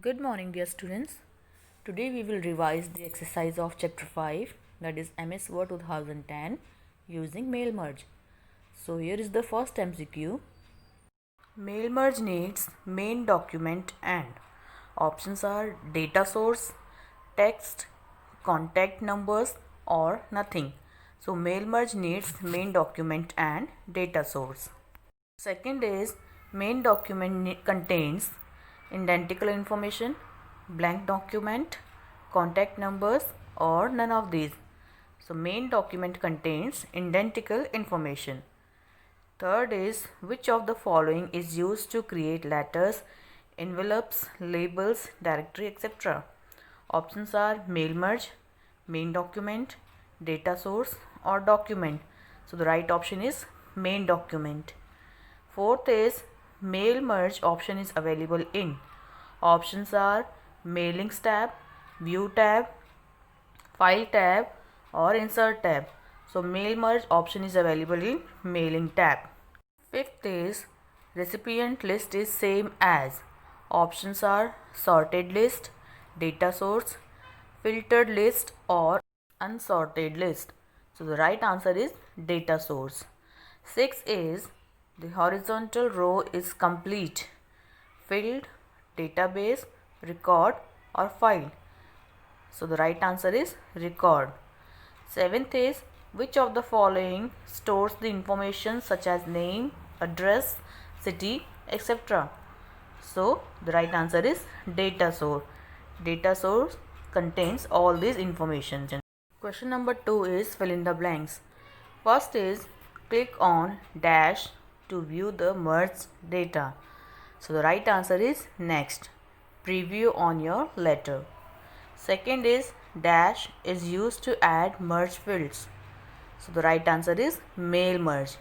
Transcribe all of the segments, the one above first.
Good morning, dear students. Today we will revise the exercise of chapter 5, that is MS Word 2010, using mail merge. So here is the first MCQ. Mail merge needs main document and options are data source, text, contact numbers or nothing. So mail merge needs main document and data source. Second is main document contains identical information, blank document, contact numbers or none of these. So main document contains identical information. Third is which of the following is used to create letters, envelopes, labels, directory, etc. Options are mail merge, main document, data source or document. So the right option is main document. Fourth is mail merge option is available in. Options are mailings tab, view tab, file tab or insert tab. So mail merge option is available in mailing tab. Fifth is recipient list is same as. Options are sorted list, data source, filtered list or unsorted list. So the right answer is data source. Sixth is the horizontal row is complete, filled, database, record or file. So the right answer is record. Seventh is which of the following stores the information such as name, address, city, etc. So the right answer is data source. Data source contains all these information. Question number 2 is fill in the blanks. First is click on dash to view the merged data. So the right answer is next. Preview on your letter. Second is dash is used to add merge fields. So the right answer is mail merge.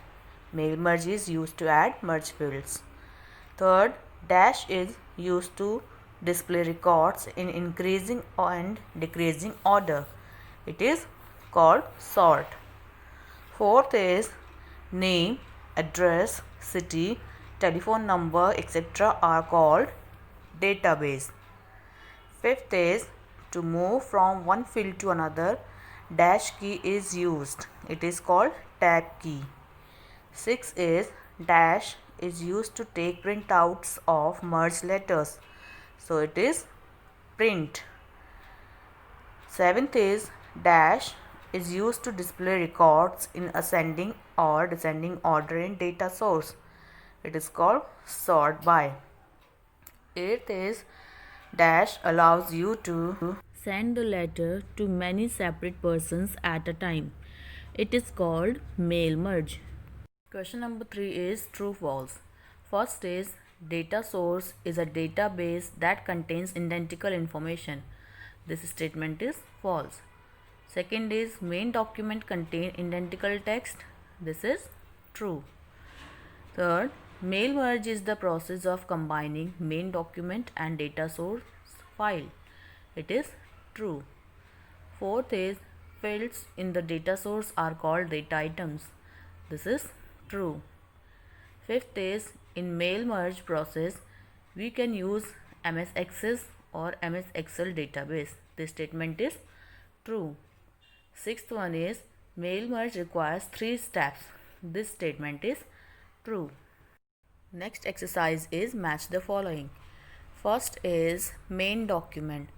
Mail merge is used to add merge fields. Third, dash is used to display records in increasing and decreasing order. It is called sort. Fourth is name, address, city, telephone number, etc. are called database. Fifth is to move from one field to another, dash key is used. It is called tab key. Sixth is dash is used to take printouts of merged letters. So it is print. Seventh is dash is used to display records in ascending or descending order in data source. It is called sort by. Eighth is dash allows you to send the letter to many separate persons at a time. It is called mail merge. Question number 3 is true false. First is data source is a database that contains identical information. This statement is false. Second is main document contain identical text. This is true. Third, mail merge is the process of combining main document and data source file. It is true. Fourth is fields in the data source are called data items. This is true. Fifth is in mail merge process we can use MS Access or MS Excel database. This statement is true. Sixth one is mail merge requires 3 steps. This statement is true. Next exercise is match the following. First is main document.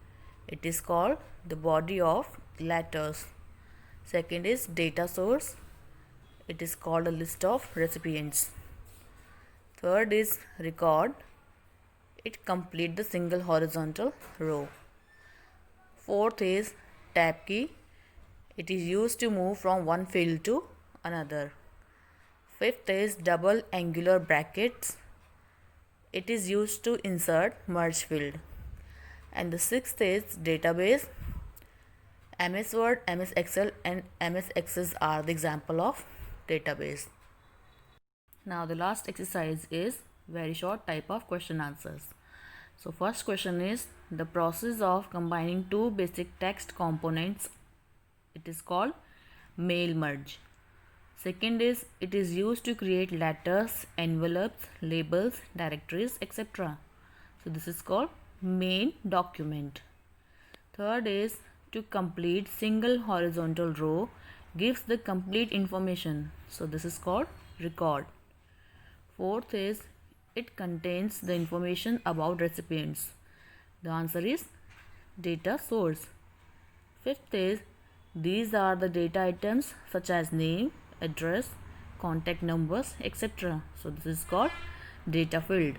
It is called the body of letters. Second is data source. It is called a list of recipients. Third is record. It completes the single horizontal row. Fourth is tab key. It is used to move from one field to another. Fifth is double angular brackets. It is used to insert merge field. And the sixth is database. MS Word, MS Excel and MS Access are the example of database. Now the last exercise is very short type of question answers. So first question is the process of combining two basic text components. It is called mail merge. Second is it is used to create letters, envelopes, labels, directories, etc. So this is called main document. Third is to complete single horizontal row gives the complete information. So this is called record. Fourth is it contains the information about recipients. The answer is data source. Fifth is these are the data items such as name, address, contact numbers, etc. So this is called data field.